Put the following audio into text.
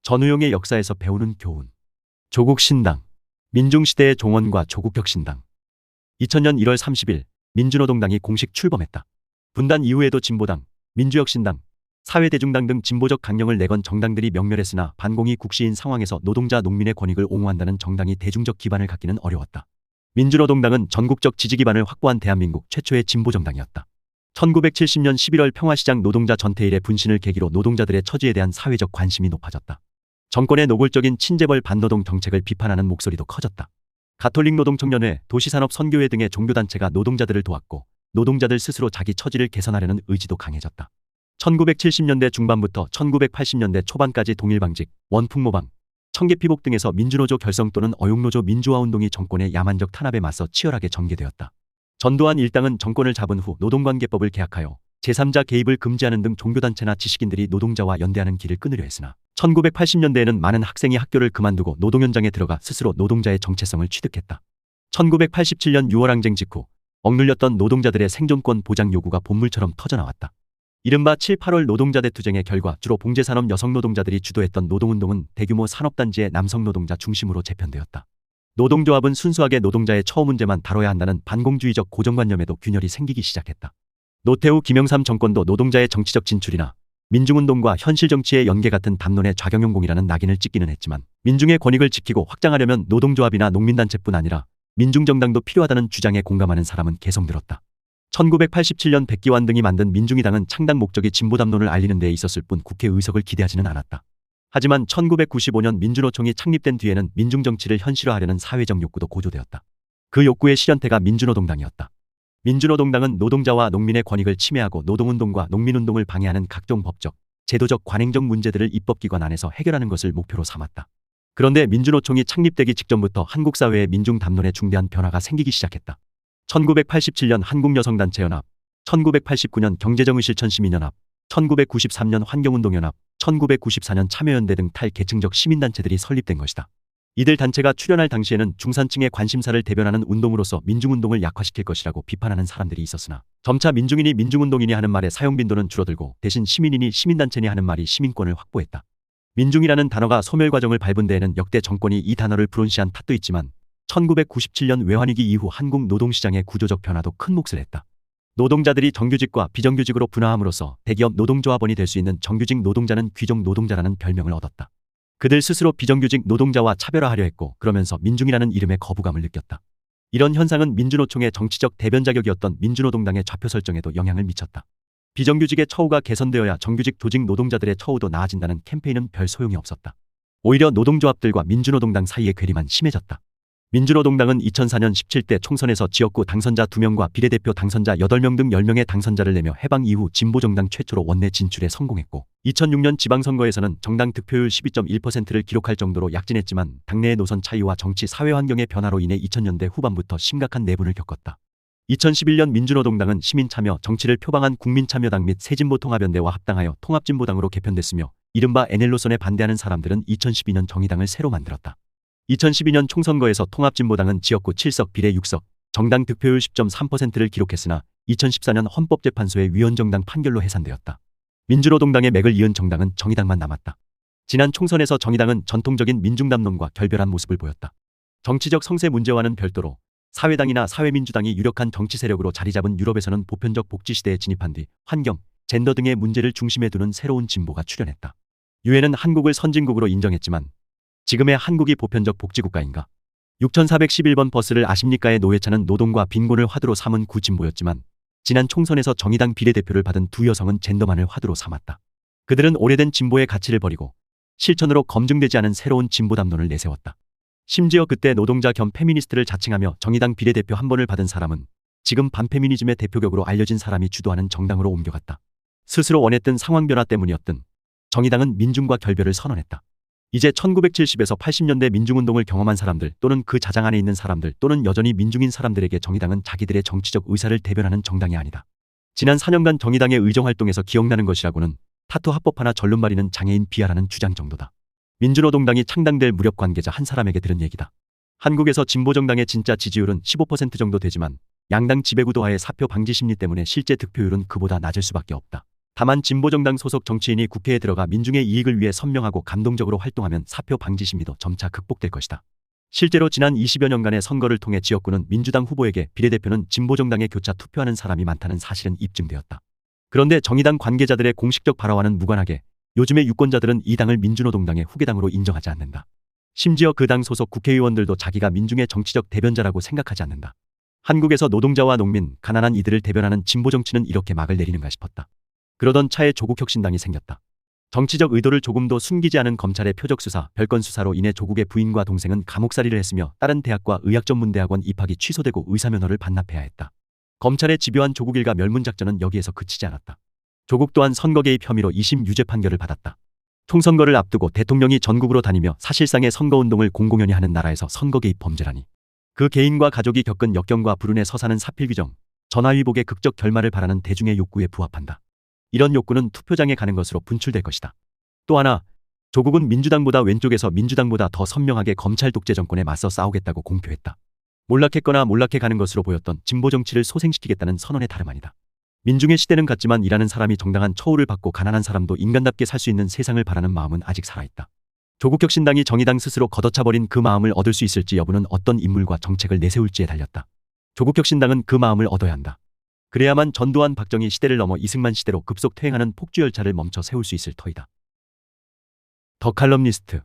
전우용의 역사에서 배우는 교훈. 조국신당. 민중시대의 종언과 조국혁신당. 2000년 1월 30일 민주노동당이 공식 출범했다. 분단 이후에도 진보당, 민주혁신당, 사회대중당 등 진보적 강령을 내건 정당들이 명멸했으나 반공이 국시인 상황에서 노동자 농민의 권익을 옹호한다는 정당이 대중적 기반을 갖기는 어려웠다. 민주노동당은 전국적 지지 기반을 확보한 대한민국 최초의 진보정당이었다. 1970년 11월 평화시장 노동자 전태일의 분신을 계기로 노동자들의 처지에 대한 사회적 관심이 높아졌다. 정권의 노골적인 친재벌 반노동 정책을 비판하는 목소리도 커졌다. 가톨릭 노동청년회, 도시산업선교회 등의 종교단체가 노동자들을 도왔고 노동자들 스스로 자기 처지를 개선하려는 의지도 강해졌다. 1970년대 중반부터 1980년대 초반까지 동일방직, 원풍모방, 청계피복 등에서 민주노조 결성 또는 어용노조 민주화운동이 정권의 야만적 탄압에 맞서 치열하게 전개되었다. 전두환 일당은 정권을 잡은 후 노동관계법을 개혁하여 제3자 개입을 금지하는 등 종교단체나 지식인들이 노동자와 연대하는 길을 끊으려 했으나 1980년대에는 많은 학생이 학교를 그만두고 노동 현장에 들어가 스스로 노동자의 정체성을 취득했다. 1987년 6월 항쟁 직후 억눌렸던 노동자들의 생존권 보장 요구가 본물처럼 터져나왔다. 이른바 7, 8월 노동자 대투쟁의 결과 주로 봉제산업 여성 노동자들이 주도했던 노동운동은 대규모 산업단지의 남성 노동자 중심으로 재편되었다. 노동조합은 순수하게 노동자의 처우 문제만 다뤄야 한다는 반공주의적 고정관념에도 균열이 생기기 시작했다. 노태우 김영삼 정권도 노동자의 정치적 진출이나 민중운동과 현실정치의 연계 같은 담론의 좌경용공이라는 낙인을 찍기는 했지만 민중의 권익을 지키고 확장하려면 노동조합이나 농민단체뿐 아니라 민중정당도 필요하다는 주장에 공감하는 사람은 개성들었다. 1987년 백기환 등이 만든 민중이당은 창당 목적이 진보담론을 알리는 데 있었을 뿐 국회 의석을 기대하지는 않았다. 하지만 1995년 민주노총이 창립된 뒤에는 민중정치를 현실화하려는 사회적 욕구도 고조되었다. 그 욕구의 실현태가 민주노동당이었다. 민주노동당은 노동자와 농민의 권익을 침해하고 노동운동과 농민운동을 방해하는 각종 법적, 제도적 관행적 문제들을 입법기관 안에서 해결하는 것을 목표로 삼았다. 그런데 민주노총이 창립되기 직전부터 한국 사회의 민중 담론에 중대한 변화가 생기기 시작했다. 1987년 한국여성단체연합, 1989년 경제정의실천시민연합, 1993년 환경운동연합, 1994년 참여연대 등 탈계층적 시민단체들이 설립된 것이다. 이들 단체가 출연할 당시에는 중산층의 관심사를 대변하는 운동으로서 민중운동을 약화시킬 것이라고 비판하는 사람들이 있었으나 점차 민중인이 민중운동이니 하는 말의 사용 빈도는 줄어들고 대신 시민인이 시민단체니 하는 말이 시민권을 확보했다. 민중이라는 단어가 소멸 과정을 밟은 데에는 역대 정권이 이 단어를 불온시한 탓도 있지만 1997년 외환위기 이후 한국 노동시장의 구조적 변화도 큰 몫을 했다. 노동자들이 정규직과 비정규직으로 분화함으로써 대기업 노동조합원이 될 수 있는 정규직 노동자는 귀족 노동자라는 별명을 얻었다. 그들 스스로 비정규직 노동자와 차별화하려 했고 그러면서 민중이라는 이름에 거부감을 느꼈다. 이런 현상은 민주노총의 정치적 대변 자격이었던 민주노동당의 좌표 설정에도 영향을 미쳤다. 비정규직의 처우가 개선되어야 정규직 조직 노동자들의 처우도 나아진다는 캠페인은 별 소용이 없었다. 오히려 노동조합들과 민주노동당 사이의 괴리만 심해졌다. 민주노동당은 2004년 17대 총선에서 지역구 당선자 2명과 비례대표 당선자 8명 등 10명의 당선자를 내며 해방 이후 진보정당 최초로 원내 진출에 성공했고 2006년 지방선거에서는 정당 득표율 12.1%를 기록할 정도로 약진했지만 당내의 노선 차이와 정치 사회 환경의 변화로 인해 2000년대 후반부터 심각한 내분을 겪었다. 2011년 민주노동당은 시민참여 정치를 표방한 국민참여당 및 새진보통합연대와 합당하여 통합진보당으로 개편됐으며 이른바 NL노선에 반대하는 사람들은 2012년 정의당을 새로 만들었다. 2012년 총선거에서 통합진보당은 지역구 7석 비례 6석, 정당 득표율 10.3%를 기록했으나 2014년 헌법재판소의 위헌정당 판결로 해산되었다. 민주노동당의 맥을 이은 정당은 정의당만 남았다. 지난 총선에서 정의당은 전통적인 민중담론과 결별한 모습을 보였다. 정치적 성세 문제와는 별도로 사회당이나 사회민주당이 유력한 정치 세력으로 자리잡은 유럽에서는 보편적 복지시대에 진입한 뒤 환경, 젠더 등의 문제를 중심에 두는 새로운 진보가 출현했다. 유엔은 한국을 선진국으로 인정했지만 지금의 한국이 보편적 복지국가인가? 6411번 버스를 아십니까의 노회찬은 노동과 빈곤을 화두로 삼은 구진보였지만 지난 총선에서 정의당 비례대표를 받은 두 여성은 젠더만을 화두로 삼았다. 그들은 오래된 진보의 가치를 버리고 실천으로 검증되지 않은 새로운 진보 담론을 내세웠다. 심지어 그때 노동자 겸 페미니스트를 자칭하며 정의당 비례대표 한 번을 받은 사람은 지금 반페미니즘의 대표격으로 알려진 사람이 주도하는 정당으로 옮겨갔다. 스스로 원했던 상황 변화 때문이었든 정의당은 민중과 결별을 선언했다. 이제 1970에서 80년대 민중운동을 경험한 사람들 또는 그 자장 안에 있는 사람들 또는 여전히 민중인 사람들에게 정의당은 자기들의 정치적 의사를 대변하는 정당이 아니다. 지난 4년간 정의당의 의정활동에서 기억나는 것이라고는 타투 합법화나 전륜말이는 장애인 비하라는 주장 정도다. 민주노동당이 창당될 무렵 관계자 한 사람에게 들은 얘기다. 한국에서 진보정당의 진짜 지지율은 15% 정도 되지만 양당 지배구도 하에 사표 방지 심리 때문에 실제 득표율은 그보다 낮을 수밖에 없다. 다만 진보정당 소속 정치인이 국회에 들어가 민중의 이익을 위해 선명하고 감동적으로 활동하면 사표 방지 심리도 점차 극복될 것이다. 실제로 지난 20여 년간의 선거를 통해 지역구는 민주당 후보에게 비례대표는 진보정당에 교차 투표하는 사람이 많다는 사실은 입증되었다. 그런데 정의당 관계자들의 공식적 발화와는 무관하게 요즘의 유권자들은 이 당을 민주노동당의 후계당으로 인정하지 않는다. 심지어 그 당 소속 국회의원들도 자기가 민중의 정치적 대변자라고 생각하지 않는다. 한국에서 노동자와 농민, 가난한 이들을 대변하는 진보정치는 이렇게 막을 내리는가 싶었다. 그러던 차에 조국혁신당이 생겼다. 정치적 의도를 조금도 숨기지 않은 검찰의 표적수사, 별건수사로 인해 조국의 부인과 동생은 감옥살이를 했으며 다른 대학과 의학전문대학원 입학이 취소되고 의사면허를 반납해야 했다. 검찰의 집요한 조국 일가 멸문작전은 여기에서 그치지 않았다. 조국 또한 선거 개입 혐의로 2심 유죄 판결을 받았다. 총선거를 앞두고 대통령이 전국으로 다니며 사실상의 선거운동을 공공연히 하는 나라에서 선거 개입 범죄라니. 그 개인과 가족이 겪은 역경과 불운의 서사는 사필규정, 전화위복의 극적 결말을 바라는 대중의 욕구에 부합한다. 이런 욕구는 투표장에 가는 것으로 분출될 것이다. 또 하나, 조국은 민주당보다 왼쪽에서 민주당보다 더 선명하게 검찰 독재 정권에 맞서 싸우겠다고 공표했다. 몰락했거나 몰락해 가는 것으로 보였던 진보 정치를 소생시키겠다는 선언의 다름 아니다. 민중의 시대는 같지만 일하는 사람이 정당한 처우를 받고 가난한 사람도 인간답게 살 수 있는 세상을 바라는 마음은 아직 살아있다. 조국혁신당이 정의당 스스로 걷어차버린 그 마음을 얻을 수 있을지 여부는 어떤 인물과 정책을 내세울지에 달렸다. 조국혁신당은 그 마음을 얻어야 한다. 그래야만 전두환 박정희 시대를 넘어 이승만 시대로 급속 퇴행하는 폭주열차를 멈춰 세울 수 있을 터이다. 더 칼럼니스트